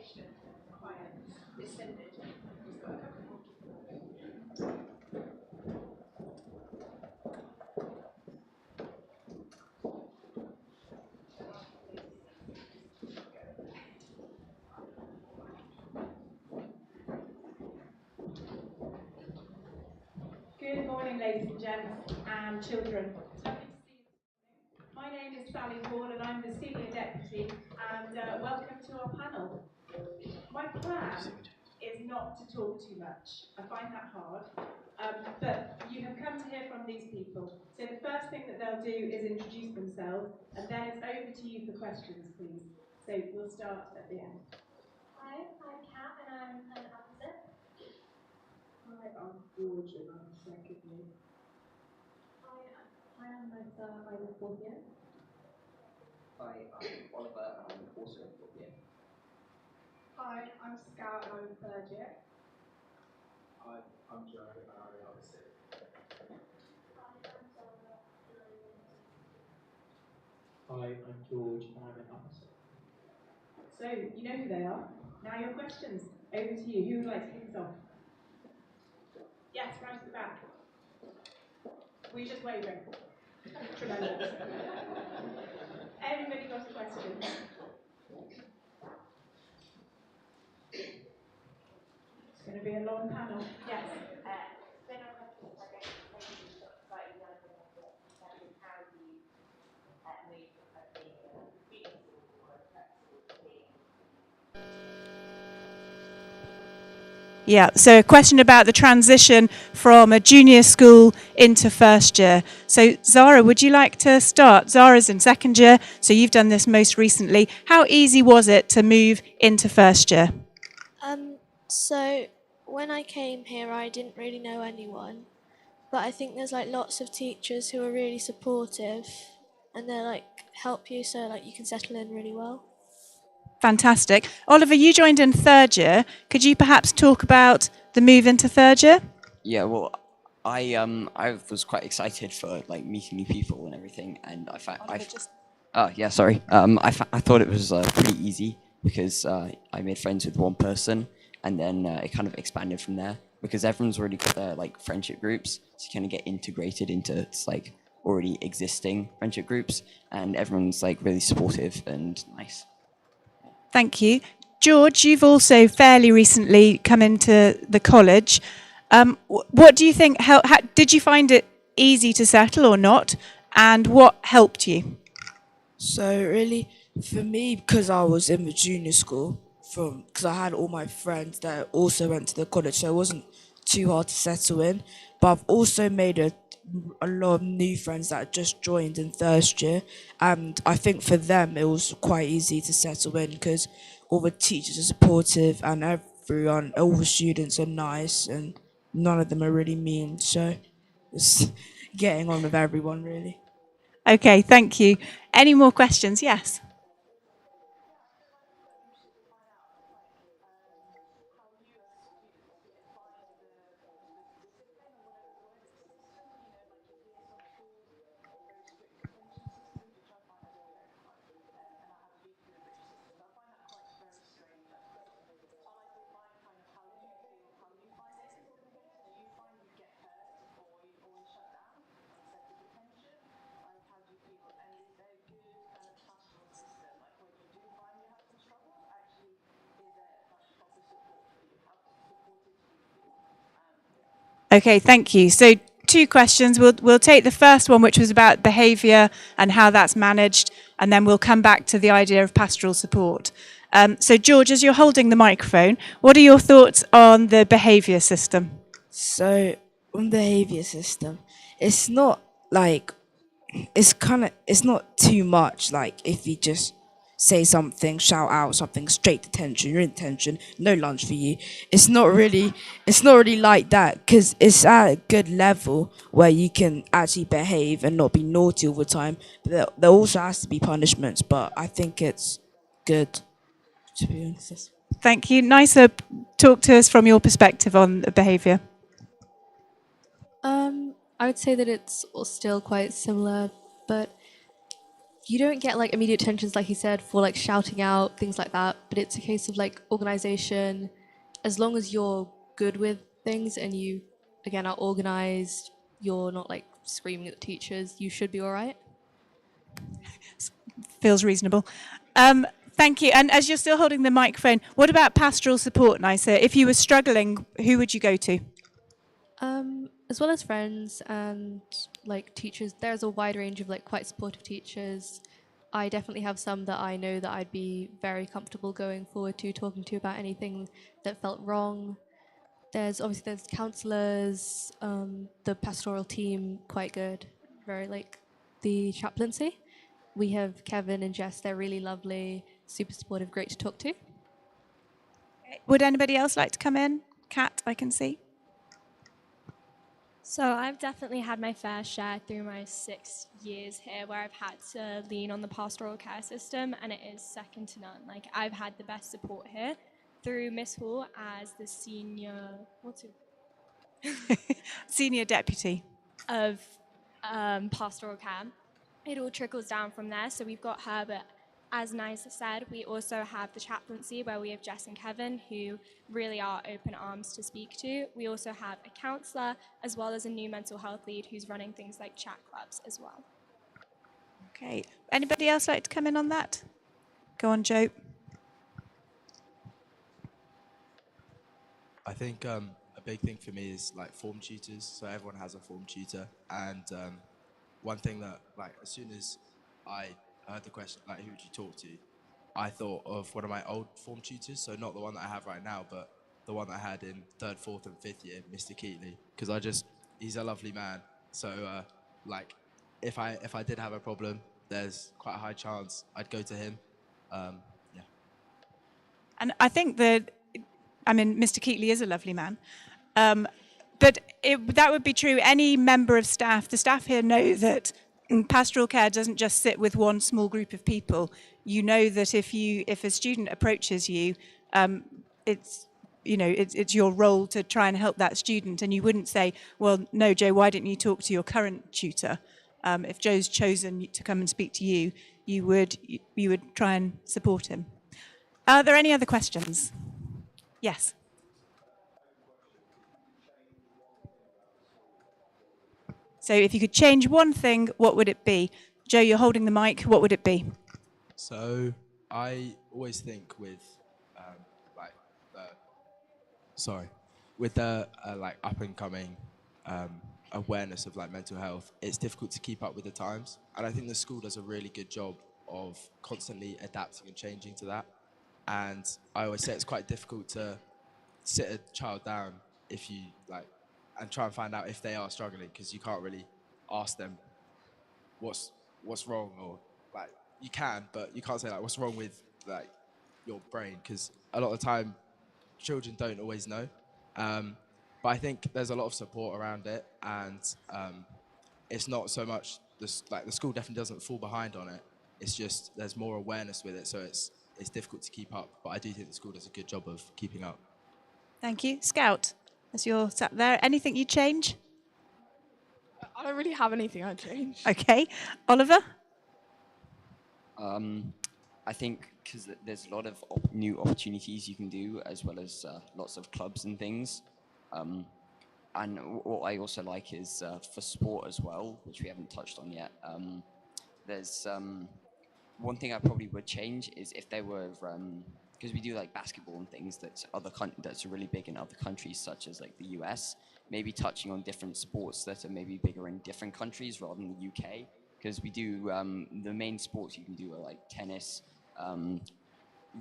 Good morning, ladies and gents and children. It's lovely to see you. My name is Sally Hall and I'm the Senior Deputy, and welcome to our panel. My plan is not to talk too much. I find that hard, but you have come to hear from these people. So the first thing that they'll do is introduce themselves, and then it's over to you for questions, please. So we'll start at the end. Hi, I'm Kat and I'm an opposite. Hi, I'm George and I'm second year. Hi, I'm Martha. I'm a fourth year. Hi, I'm Oliver and I'm also in fourth year. Hi, I'm Scout and I'm in third year. Hi, I'm Joe and I'm in opposite. Hi, I'm Zara and I'm in Hi, I'm George and I'm an opposite. So you know who they are. Now your questions. Over to you. Who would like to kick us off? Yes, right at the back. Were you just waving? Tremendous. Everybody got a question. It's going to be a long panel. Yes. Then our questions are going to maybe slightly younger than this, in terms of how you move from being a junior school or a prep school to being. Yeah, so a question about the transition from a junior school into first year. So Zara, would you like to start? Zara's in second year, so you've done this most recently. How easy was it to move into first year? So when I came here, I didn't really know anyone, but I think there's like lots of teachers who are really supportive, and they like help you so like you can settle in really well. Fantastic. Oliver, you joined in third year. Could you perhaps talk about the move into third year? Yeah, well, I was quite excited for like meeting new people and everything, and I thought it was pretty easy because I made friends with one person, and then it kind of expanded from there because everyone's already got their like friendship groups, so you kind of get integrated into like already existing friendship groups, and everyone's like really supportive and nice. Thank you. George, you've also fairly recently come into the college. What do you think? How did you find it easy to settle or not? And what helped you? So really, for me, because I was in the junior school, because I had all my friends that also went to the college, so it wasn't too hard to settle in. But I've also made a lot of new friends that just joined in first year, and I think for them it was quite easy to settle in because all the teachers are supportive and all the students are nice and none of them are really mean. So it's getting on with everyone really. Okay, thank you. Any more questions? Yes. Okay, thank you. So 2 questions. We'll take the first one, which was about behaviour and how that's managed, and then we'll come back to the idea of pastoral support. So George, as you're holding the microphone, what are your thoughts on the behaviour system? So on the behavior system, it's not like it's not too much like if you just say something, shout out something, straight detention, you're in detention, no lunch for you. It's not really like that because it's at a good level where you can actually behave and not be naughty all the time. But there also has to be punishments, but I think it's good, to be honest. Thank you. Nisa, talk to us from your perspective on behaviour. I would say that it's still quite similar, but you don't get like immediate tensions, like he said, for like shouting out, things like that. But it's a case of like organization. As long as you're good with things and you, again, are organized, you're not like screaming at the teachers, you should be all right. Feels reasonable. Thank you. And as you're still holding the microphone, what about pastoral support, Nisa? If you were struggling, who would you go to? As well as friends and like teachers, there's a wide range of like quite supportive teachers. I definitely have some that I know that I'd be very comfortable going forward to, talking to about anything that felt wrong. There's counsellors, the pastoral team, quite good, very like the chaplaincy. We have Kevin and Jess, they're really lovely, super supportive, great to talk to. Would anybody else like to come in? Kat, I can see. So I've definitely had my fair share through my 6 years here where I've had to lean on the pastoral care system, and it is second to none. Like, I've had the best support here through Miss Hall as the senior, Senior deputy. of pastoral care. It all trickles down from there. So we've got her, but as Nisa said, we also have the chaplaincy where we have Jess and Kevin who really are open arms to speak to. We also have a counsellor as well as a new mental health lead who's running things like chat clubs as well. Okay. Anybody else like to come in on that? Go on, Joe. I think a big thing for me is like form tutors. So everyone has a form tutor, and one thing that like as soon as I heard the question like who would you talk to, I thought of one of my old form tutors. So not the one that I have right now, but the one that I had in 3rd, 4th, and 5th year, Mr. Keatley, because he's a lovely man. So like if I did have a problem, there's quite a high chance I'd go to him. Yeah. And I think that, I mean, Mr. Keatley is a lovely man. But that would be true. Any member of staff, the staff here know that pastoral care doesn't just sit with one small group of people. You know that if a student approaches you, it's your role to try and help that student. And you wouldn't say, well, no, Joe, why don't you talk to your current tutor? If Joe's chosen to come and speak to you, you would try and support him. Are there any other questions? Yes. So if you could change one thing, what would it be? Joe, you're holding the mic. What would it be? So I always think with the like up and coming awareness of like mental health, it's difficult to keep up with the times, and I think the school does a really good job of constantly adapting and changing to that. And I always say it's quite difficult to sit a child down if you like and try and find out if they are struggling, because you can't really ask them what's wrong, or like you can, but you can't say like what's wrong with like your brain, because a lot of the time children don't always know. But I think there's a lot of support around it, and it's not so much the school definitely doesn't fall behind on it. It's just there's more awareness with it, so it's difficult to keep up. But I do think the school does a good job of keeping up. Thank you. Scout, as you're sat there, anything you'd change? I don't really have anything I'd change. Okay. Oliver? I think because there's a lot of new opportunities you can do, as well as lots of clubs and things. And what I also like is for sport as well, which we haven't touched on yet. There's one thing I probably would change is if there were, because we do like basketball and things that's really big in other countries, such as like the US, maybe touching on different sports that are maybe bigger in different countries rather than the UK. Because we do, the main sports you can do are like tennis,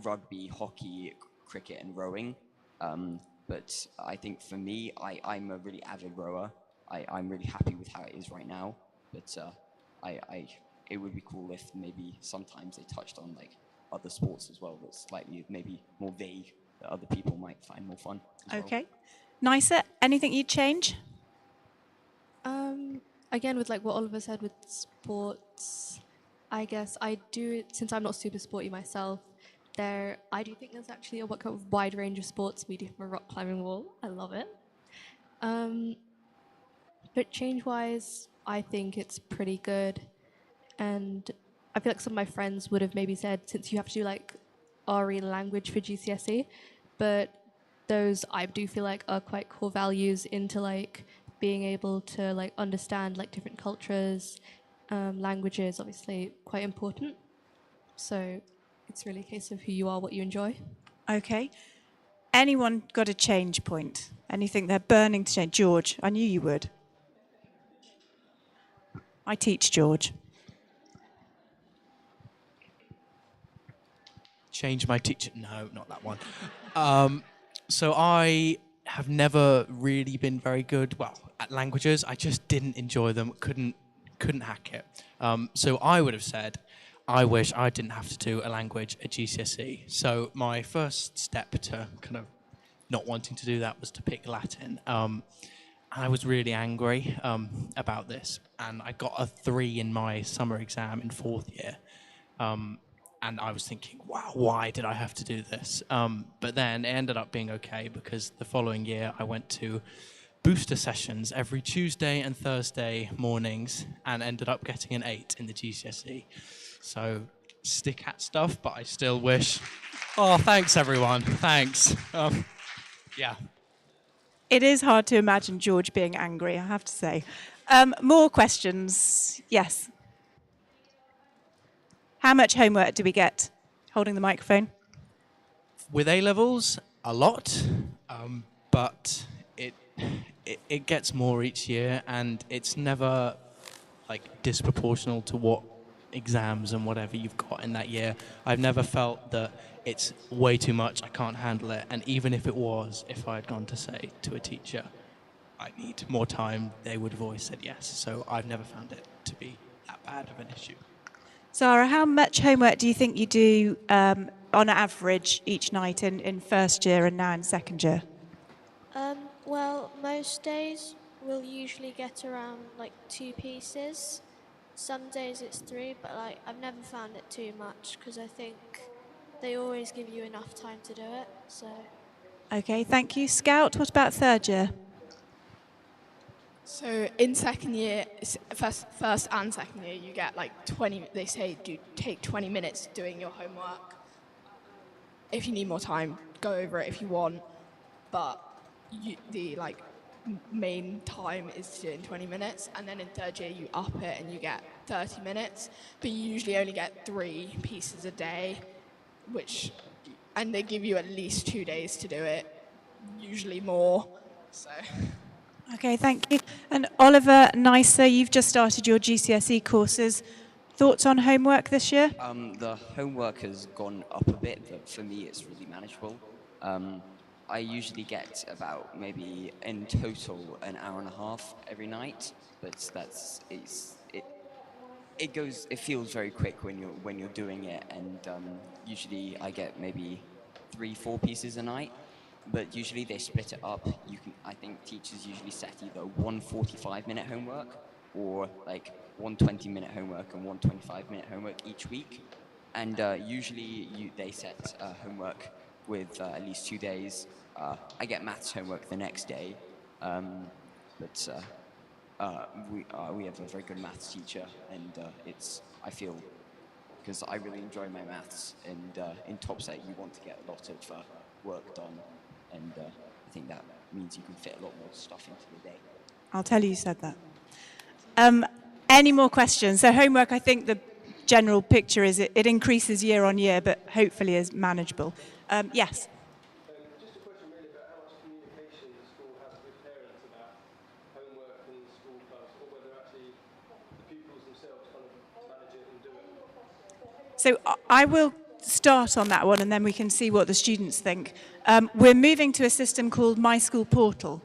rugby, hockey, cricket, and rowing. But I think for me, I'm a really avid rower. I'm really happy with how it is right now. But it would be cool if maybe sometimes they touched on like other sports as well that's slightly maybe more vague that other people might find more fun as well. Okay. Nisa, anything you'd change? Again, with like what Oliver said with sports, I guess I do, since I'm not super sporty myself, I do think there's actually a wide range of sports. We do have a rock climbing wall. I love it. But change-wise, I think it's pretty good. And I feel like some of my friends would have maybe said, since you have to do like RE language for GCSE, but those I do feel like are quite core values into like being able to like understand like different cultures, languages, obviously quite important. So it's really a case of who you are, what you enjoy. Okay. Anyone got a change point? Anything they're burning to change? George, I knew you would. I teach George. Change my teacher. No, not that one. So I have never really been very good, well, at languages. I just didn't enjoy them. Couldn't hack it. So I would have said, I wish I didn't have to do a language at GCSE. So my first step to kind of not wanting to do that was to pick Latin. I was really angry about this, and I got a 3 in my summer exam in 4th year. And I was thinking, wow, why did I have to do this? But then it ended up being okay, because the following year I went to booster sessions every Tuesday and Thursday mornings and ended up getting an 8 in the GCSE. So stick at stuff, but I still wish. Oh, thanks everyone, thanks. Yeah. It is hard to imagine George being angry, I have to say. More questions? Yes. How much homework do we get? Holding the microphone. With A-levels, a lot, but it gets more each year, and it's never like disproportional to what exams and whatever you've got in that year. I've never felt that it's way too much, I can't handle it, and even if it was, if I had gone to say to a teacher, I need more time, they would have always said yes. So I've never found it to be that bad of an issue. Zara, how much homework do you think you do on average each night in first year and now in second year? Well, most days we'll usually get around like 2 pieces. Some days it's 3, but like I've never found it too much because I think they always give you enough time to do it. So. Okay, thank you. Scout, what about third year? So in second year, first and second year, you get like 20. They say take 20 minutes doing your homework. If you need more time, go over it if you want. But the main time is in 20 minutes, and then in third year you up it and you get 30 minutes. But you usually only get 3 pieces a day, and they give you at least 2 days to do it, usually more. So. Okay, thank you. And Oliver Neisser, you've just started your GCSE courses. Thoughts on homework this year? The homework has gone up a bit, but for me it's really manageable. I usually get about maybe in total an hour and a half every night, but it feels very quick when you're doing it, and usually I get maybe 3-4 pieces a night. But usually they split it up. I think teachers usually set either 1 45-minute homework or like 1 20-minute homework and 1 25-minute homework each week. And usually they set homework with at least 2 days. I get maths homework the next day, but we have a very good maths teacher, and I feel, because I really enjoy my maths, and in TopSet you want to get a lot of work done. And I think that means you can fit a lot more stuff into the day. I'll tell you said that. Any more questions? So homework, I think the general picture is it increases year on year, but hopefully is manageable. Yes? Just a question really about how much communication the school has with parents about homework and school clubs, or whether actually the pupils themselves kind of manage it and do it. So I will start on that one, and then we can see what the students think. We're moving to a system called My School Portal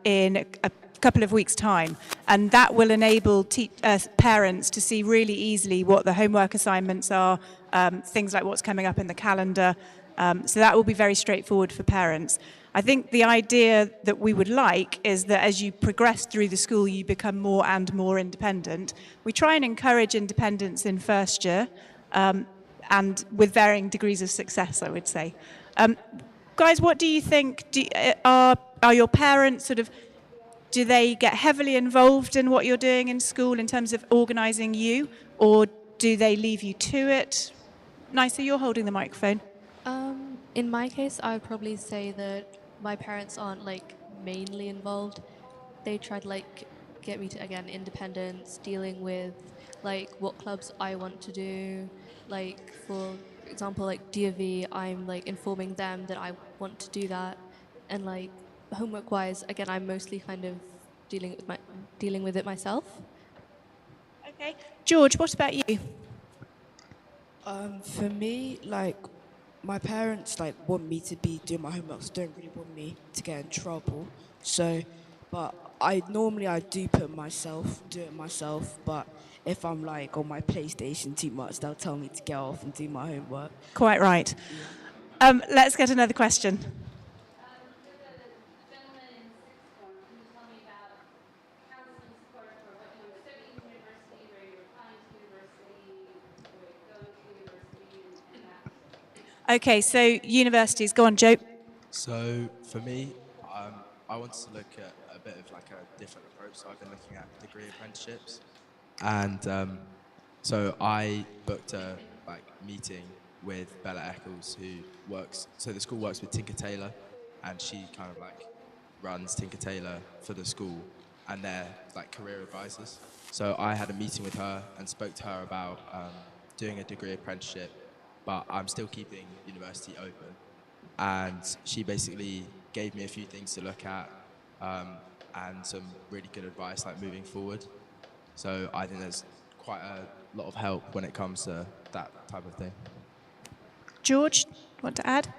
in a couple of weeks' time, and that will enable parents to see really easily what the homework assignments are, things like what's coming up in the calendar. So that will be very straightforward for parents. I think the idea that we would like is that as you progress through the school, you become more and more independent. We try and encourage independence in first year, and with varying degrees of success, I would say. Guys, what do you think? Are your parents do they get heavily involved in what you're doing in school in terms of organising you, or do they leave you to it? Nisa, you're holding the microphone. In my case, I would probably say that my parents aren't like mainly involved. They try to like get me to again independence, dealing with like what clubs I want to do. Like for example, like DOV, I'm like informing them that I want to do that, and like homework wise, again, I'm mostly kind of dealing with it myself. Okay. George, what about you? For me, like, my parents like want me to be doing my homework, so don't really want me to get in trouble. So, but I do do it myself. But if I'm like on my PlayStation too much, they'll tell me to get off and do my homework. Quite right. Let's get another question. Okay, so universities. Go on, Joe. So for me, I wanted to look at a bit of like a different approach. So I've been looking at degree apprenticeships, and so I booked a meeting with Bella Eccles, who works. So the school works with Tinker Tailor, and she kind of like runs Tinker Tailor for the school, and they're like career advisors. So I had a meeting with her and spoke to her about doing a degree apprenticeship, but I'm still keeping university open. And she basically gave me a few things to look at and some really good advice like moving forward. So I think there's quite a lot of help when it comes to that type of thing. George, want to add?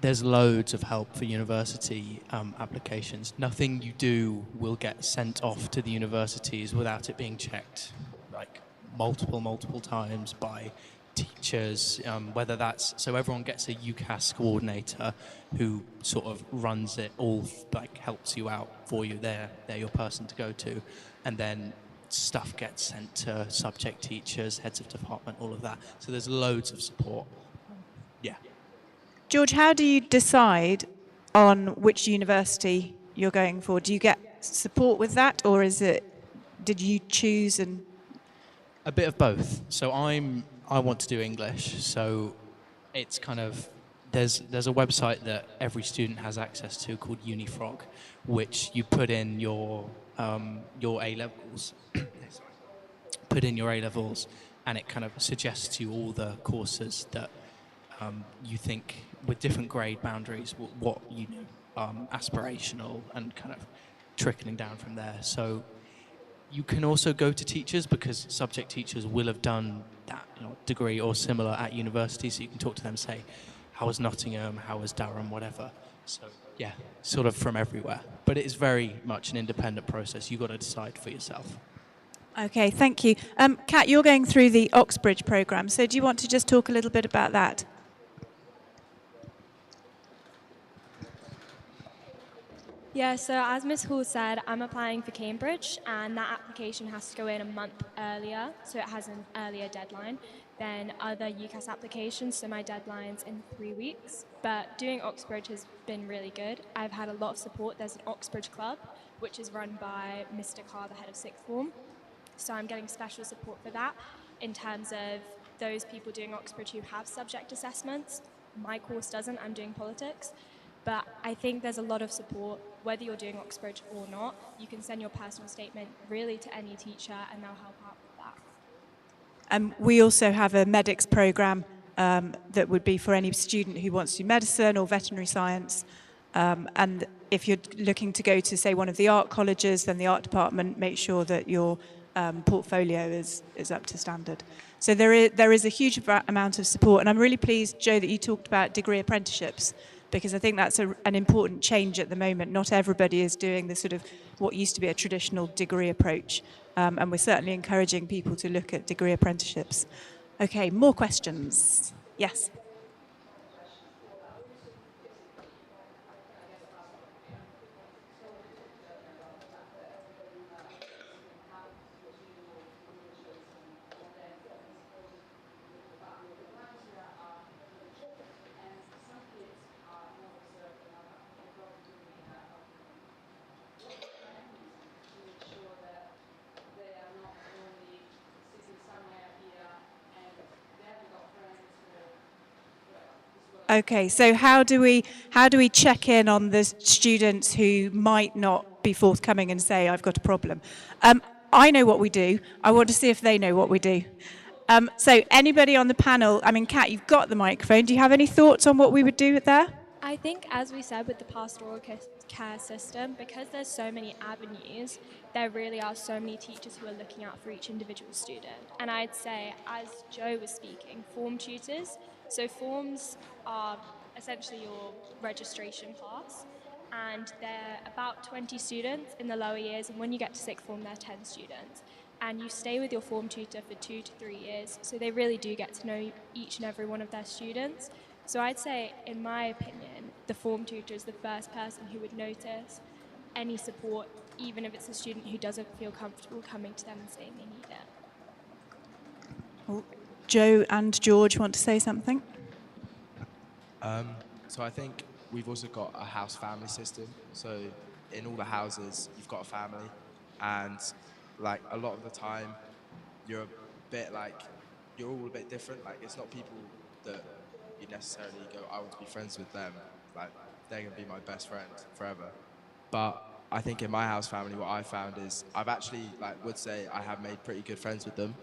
There's loads of help for university applications. Nothing you do will get sent off to the universities without it being checked like multiple times by teachers, whether that's, so everyone gets a UCAS coordinator who sort of runs it all, like helps you out for you. They're your person to go to. And then stuff gets sent to subject teachers, heads of department, all of that. So there's loads of support. Yeah. George, how do you decide on which university you're going for? Do you get support with that, or did you choose and... A bit of both. So I want to do English, so it's kind of there's a website that every student has access to called Unifrog, which you put in your A levels, put in your A levels, and it kind of suggests to you all the courses that you think with different grade boundaries what you know, aspirational and kind of trickling down from there. So you can also go to teachers because subject teachers will have done that degree or similar at university, so you can talk to them, say, how was Nottingham, how was Durham, whatever. So yeah, sort of from everywhere. But it is very much an independent process. You've got to decide for yourself. Okay, thank you. Kat, you're going through the Oxbridge programme, so do you want to just talk a little bit about that? Yeah, so as Ms. Hall said, I'm applying for Cambridge, and that application has to go in a month earlier, so it has an earlier deadline than other UCAS applications, so my deadline's in 3 weeks. But doing Oxbridge has been really good. I've had a lot of support. There's an Oxbridge Club, which is run by Mr. Carr, the head of sixth form. So I'm getting special support for that in terms of those people doing Oxbridge who have subject assessments. My course doesn't, I'm doing politics. But I think there's a lot of support, whether you're doing Oxbridge or not. You can send your personal statement really to any teacher and they'll help out with that. We also have a medics programme that would be for any student who wants to do medicine or veterinary science. And if you're looking to go to, say, one of the art colleges, then the art department make sure that your portfolio is up to standard. So there is a huge amount of support. And I'm really pleased, Joe, that you talked about degree apprenticeships, because I think that's an important change at the moment. Not everybody is doing the sort of what used to be a traditional degree approach. And we're certainly encouraging people to look at degree apprenticeships. Okay, more questions? Yes. Okay, so how do we check in on the students who might not be forthcoming and say, I've got a problem? I know what we do. I want to see if they know what we do. So anybody on the panel, I mean, Kat, you've got the microphone. Do you have any thoughts on what we would do there? I think, as we said, with the pastoral care system, because there's so many avenues, there really are so many teachers who are looking out for each individual student. And I'd say, as Joe was speaking, form tutors. So forms are essentially your registration pass, and they're about 20 students in the lower years, and when you get to sixth form, they're 10 students. And you stay with your form tutor for 2 to 3 years, so they really do get to know each and every one of their students. So I'd say, in my opinion, the form tutor is the first person who would notice any support, even if it's a student who doesn't feel comfortable coming to them and saying they need it. Well, Joe and George want to say something? So I think we've also got a house family system. So in all the houses, you've got a family, and like a lot of the time, you're all a bit different. Like, it's not people that you necessarily go, I want to be friends with them. Like, they're gonna be my best friend forever. But I think in my house family, what I found is I've actually would say I have made pretty good friends with them,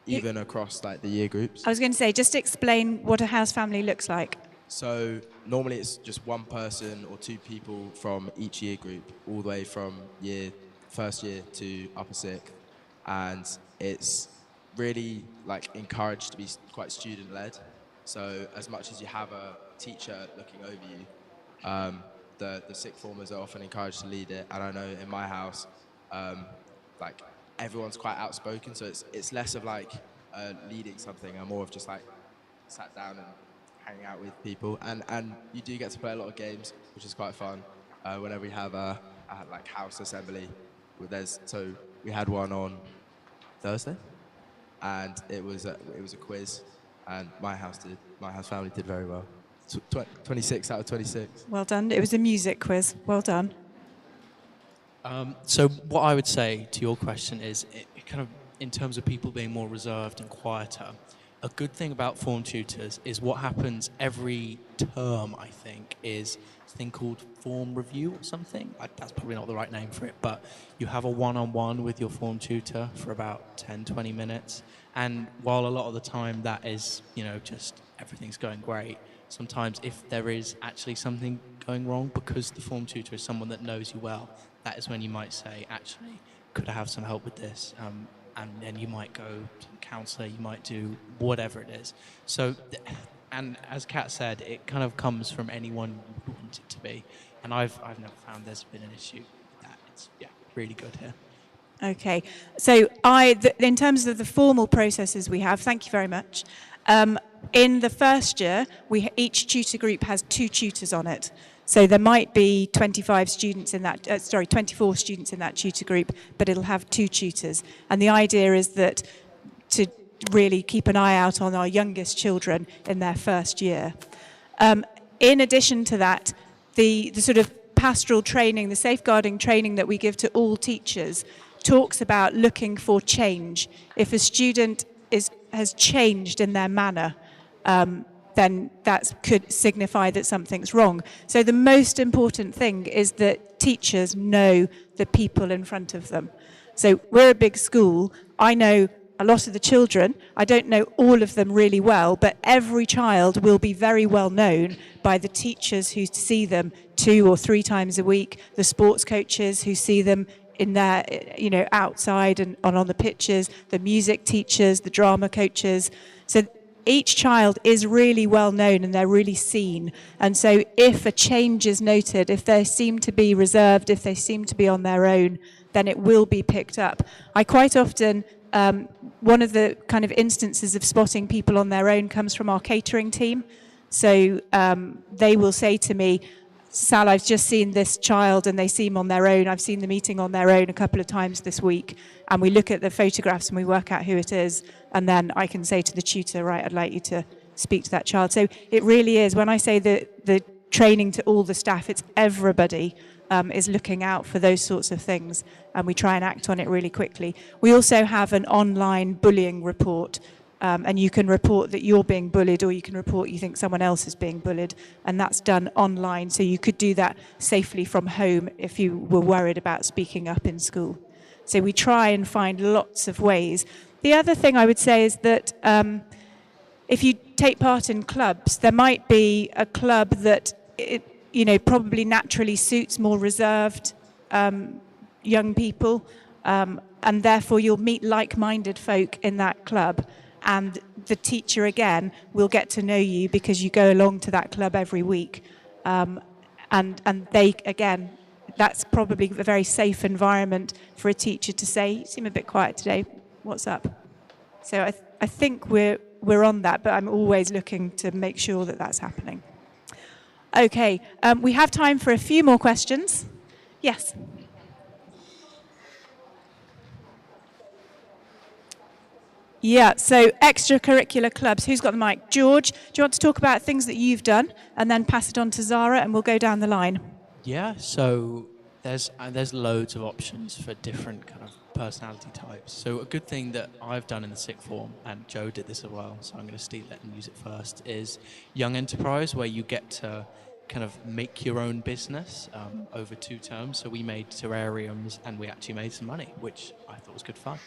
even across the year groups. I was going to say, just explain what a house family looks like. So normally it's just one person or 2 people from each year group, all the way from first year to upper sixth, and it's really encouraged to be quite student led. So as much as you have a teacher looking over you, the sixth formers are often encouraged to lead it. And I know in my house, everyone's quite outspoken, so it's less of leading something and more of just sat down and hanging out with people. And you do get to play a lot of games, which is quite fun. Whenever we have a house assembly, so we had one on Thursday, and it was a quiz, and my house family did very well. 26 out of 26. Well done. It was a music quiz. Well done. So what I would say to your question is, it kind of, in terms of people being more reserved and quieter, a good thing about form tutors is what happens every term, I think, is a thing called form review or something. That's probably not the right name for it, but you have a one-on-one with your form tutor for about 10, 20 minutes. And while a lot of the time that is, just everything's going great, sometimes if there is actually something going wrong, because the form tutor is someone that knows you well, that is when you might say, actually, could I have some help with this? And then you might go to a counsellor, you might do whatever it is. So, and as Kat said, it kind of comes from anyone you want it to be. And I've never found there's been an issue with that. It's, really good here. Okay. So in terms of the formal processes we have, thank you very much. In the first year, each tutor group has 2 tutors on it. So there might be 24 students in that tutor group, but it'll have 2 tutors. And the idea is that to really keep an eye out on our youngest children in their first year. In addition to that, the sort of pastoral training, the safeguarding training that we give to all teachers talks about looking for change. If a student has changed in their manner, then that could signify that something's wrong. So the most important thing is that teachers know the people in front of them. So we're a big school. I know a lot of the children. I don't know all of them really well, but every child will be very well known by the teachers who see them 2 or 3 times a week, the sports coaches who see them in their, outside and on the pitches, the music teachers, the drama coaches. So each child is really well known and they're really seen. And so if a change is noted, if they seem to be reserved, if they seem to be on their own, then it will be picked up. I quite often, one of the kind of instances of spotting people on their own comes from our catering team. So they will say to me, Sal, I've just seen this child and they seem on their own. I've seen them eating on their own a couple of times this week. And we look at the photographs and we work out who it is. And then I can say to the tutor, right, I'd like you to speak to that child. So it really is, when I say the training to all the staff, it's everybody is looking out for those sorts of things. And we try and act on it really quickly. We also have an online bullying report and you can report that you're being bullied, or you can report you think someone else is being bullied, and that's done online. So you could do that safely from home if you were worried about speaking up in school. So we try and find lots of ways. The other thing I would say is that if you take part in clubs, there might be a club that probably naturally suits more reserved young people, and therefore you'll meet like-minded folk in that club, and the teacher again will get to know you because you go along to that club every week, and they again, that's probably a very safe environment for a teacher to say, "You seem a bit quiet today. What's up?" So I think we're on that, but I'm always looking to make sure that that's happening. Okay, we have time for a few more questions. Yes. Yeah, so extracurricular clubs. Who's got the mic? George, do you want to talk about things that you've done and then pass it on to Zara, and we'll go down the line? Yeah, so there's loads of options for different kind of personality types. So a good thing that I've done in the sixth form, and Joe did this as well, so I'm going to steal it and use it first, is Young Enterprise, where you get to kind of make your own business over 2 terms. So we made terrariums and we actually made some money, which I thought was good fun.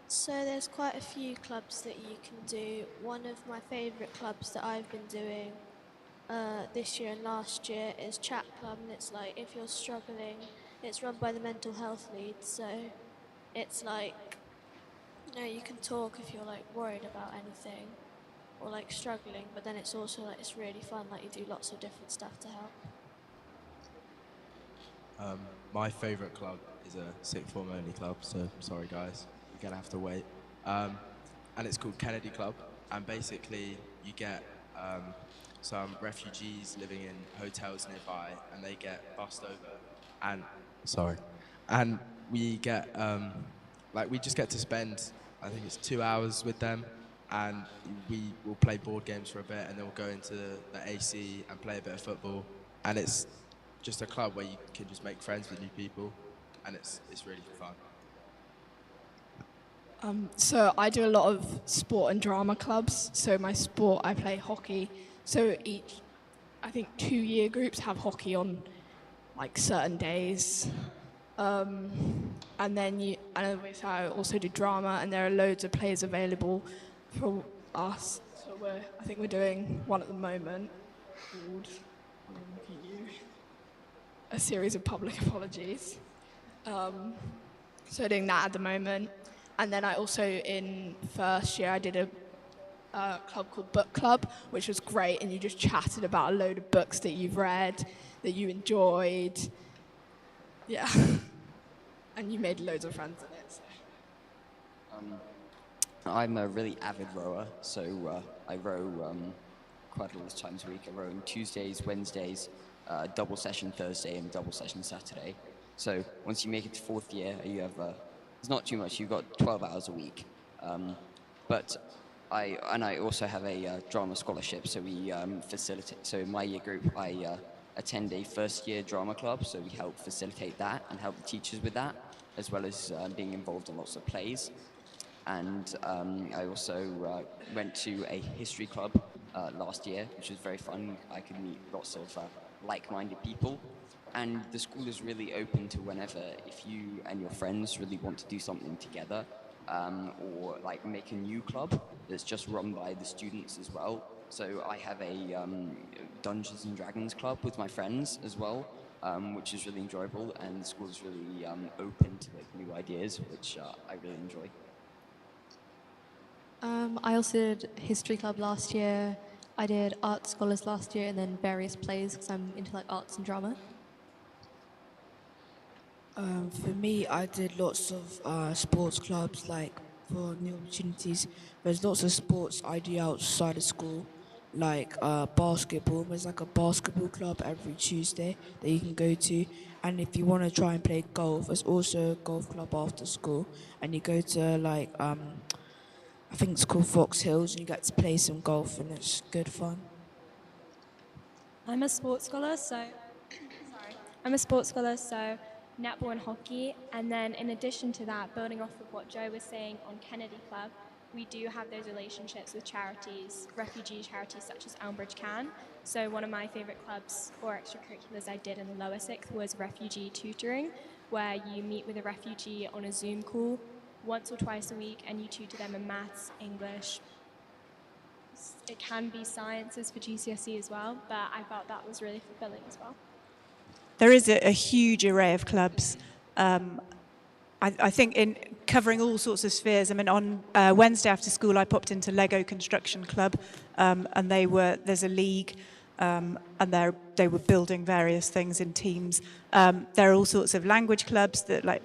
So there's quite a few clubs that you can do. One of my favourite clubs that I've been doing this year and last year is Chat Club, and it's like if you're struggling, it's run by the mental health lead, so it's like, you can talk if you're like worried about anything or like struggling, but then it's also like it's really fun, like you do lots of different stuff to help. My favourite club is a sixth form only club, so sorry guys, you're going to have to wait. And it's called Kennedy Club, and basically you get some refugees living in hotels nearby, and they get bussed over, and we get we just get to spend, I think it's 2 hours with them, and we will play board games for a bit, and then we'll go into the AC and play a bit of football, and it's just a club where you can just make friends with new people, and it's really fun. So I do a lot of sport and drama clubs. So my sport, I play hockey. So I think 2-year groups have hockey on like certain days. And then I also do drama, and there are loads of plays available for us. So I think we're doing one at the moment called A Series of Public Apologies. So doing that at the moment. And then I also, in first year, I did a club called Book Club, which was great, and you just chatted about a load of books that you've read, that you enjoyed. Yeah. And you made loads of friends in it. So. I'm a really avid rower, so I row quite a lot of times a week. I row on Tuesdays, Wednesdays, double session Thursday, and double session Saturday. So once you make it to 4th year, you have it's not too much. You've got 12 hours a week. But I also have a drama scholarship, so we facilitate. So in my year group, I attend a first-year drama club, so we help facilitate that and help the teachers with that, as well as being involved in lots of plays. And I also went to a history club last year, which was very fun. I could meet lots of like-minded people. And the school is really open to whenever, if you and your friends really want to do something together, or like make a new club that's just run by the students as well. So I have a Dungeons and Dragons club with my friends as well, which is really enjoyable, and the school is really open to like new ideas, which I really enjoy. I also did history club last year. I did art scholars last year, and then various plays because I'm into like arts and drama. For me, I did lots of sports clubs, like for new opportunities. There's lots of sports I do outside of school, like basketball. There's like a basketball club every Tuesday that you can go to. And if you want to try and play golf, there's also a golf club after school. And you go to like, I think it's called Fox Hills, and you get to play some golf, and it's good fun. I'm a sports scholar, so netball and hockey. And then in addition to that, building off of what Joe was saying on Kennedy Club, we do have those relationships with charities, refugee charities such as Elmbridge Can. So one of my favourite clubs or extracurriculars I did in the lower sixth was refugee tutoring, where you meet with a refugee on a Zoom call once or twice a week and you tutor them in maths, English. It can be sciences for GCSE as well, but I felt that was really fulfilling as well. There is a huge array of clubs. I think in covering all sorts of spheres. I mean, on Wednesday after school, I popped into Lego Construction Club, and there's a league, and they were building various things in teams. There are all sorts of language clubs that like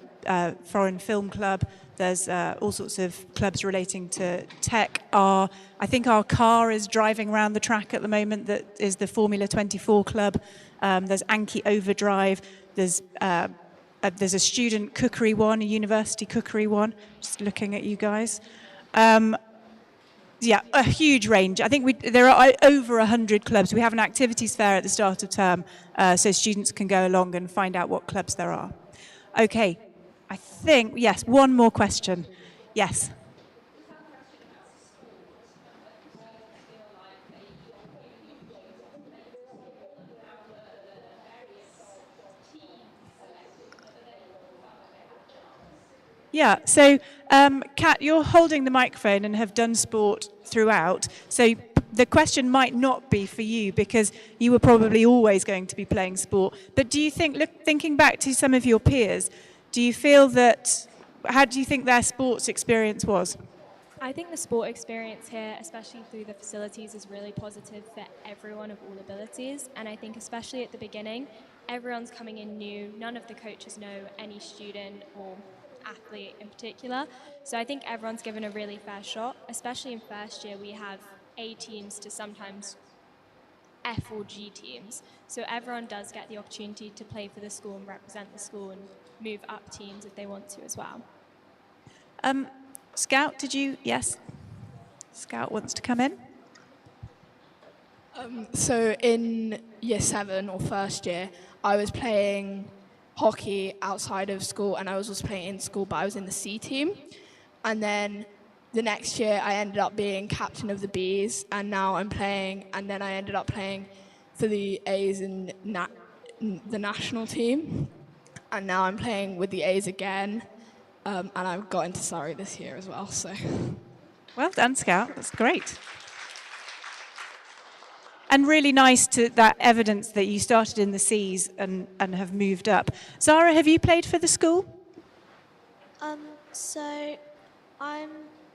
Foreign Film Club. There's all sorts of clubs relating to tech. I think our car is driving around the track at the moment. That is the Formula 24 Club. There's Anki Overdrive. There's a student cookery one, a university cookery one. Just looking at you guys. Yeah, a huge range. I think there are over 100 clubs. We have an activities fair at the start of term, so students can go along and find out what clubs there are. Okay, I think, yes, one more question. Yes. Yeah, so Kat, you're holding the microphone and have done sport throughout. So the question might not be for you because you were probably always going to be playing sport. But do you think, thinking back to some of your peers, do you feel that, how do you think their sports experience was? I think the sport experience here, especially through the facilities, is really positive for everyone of all abilities. And I think especially at the beginning, everyone's coming in new. None of the coaches know any student or athlete in particular. So I think everyone's given a really fair shot, especially in first year we have A teams to sometimes F or G teams. So everyone does get the opportunity to play for the school and represent the school and move up teams if they want to as well. Scout, did you? Yes. Scout wants to come in. So in year 7 or first year, I was playing hockey outside of school and I was also playing in school, but I was in the C team. And then the next year I ended up being captain of the Bs, and now I'm playing, and then I ended up playing for the A's in the national team, and now I'm playing with the A's again, and I've got into Surrey this year as well. So, well done, Scout. That's great. And really nice to that evidence that you started in the C's and have moved up. Zara, have you played for the school? So I'm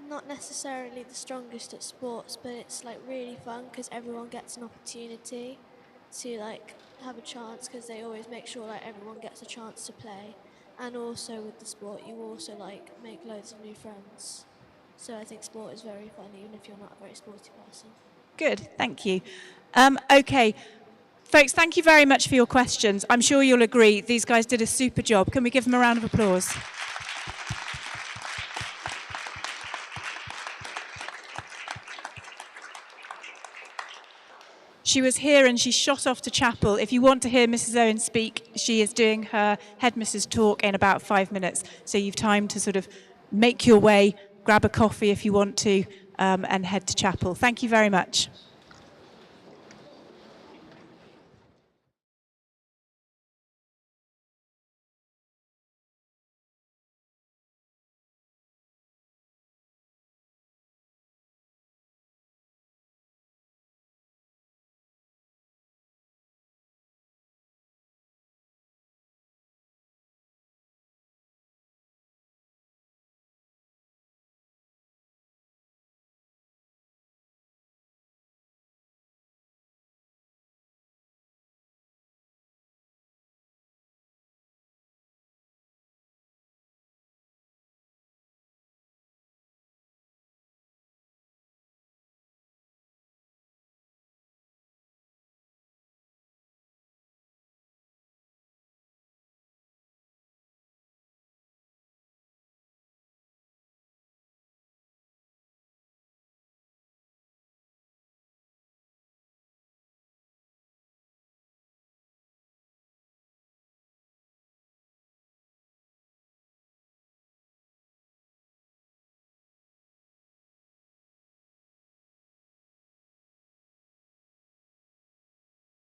not necessarily the strongest at sports, but it's like really fun because everyone gets an opportunity to like have a chance, because they always make sure like everyone gets a chance to play. And also with the sport, you also like make loads of new friends. So I think sport is very fun, even if you're not a very sporty person. Good, thank you. Okay, folks, thank you very much for your questions. I'm sure you'll agree these guys did a super job. Can we give them a round of applause? She was here and she shot off to chapel. If you want to hear Mrs. Owen speak, she is doing her headmistress talk in about 5 minutes. So you've time to sort of make your way, grab a coffee if you want to, and head to chapel. Thank you very much.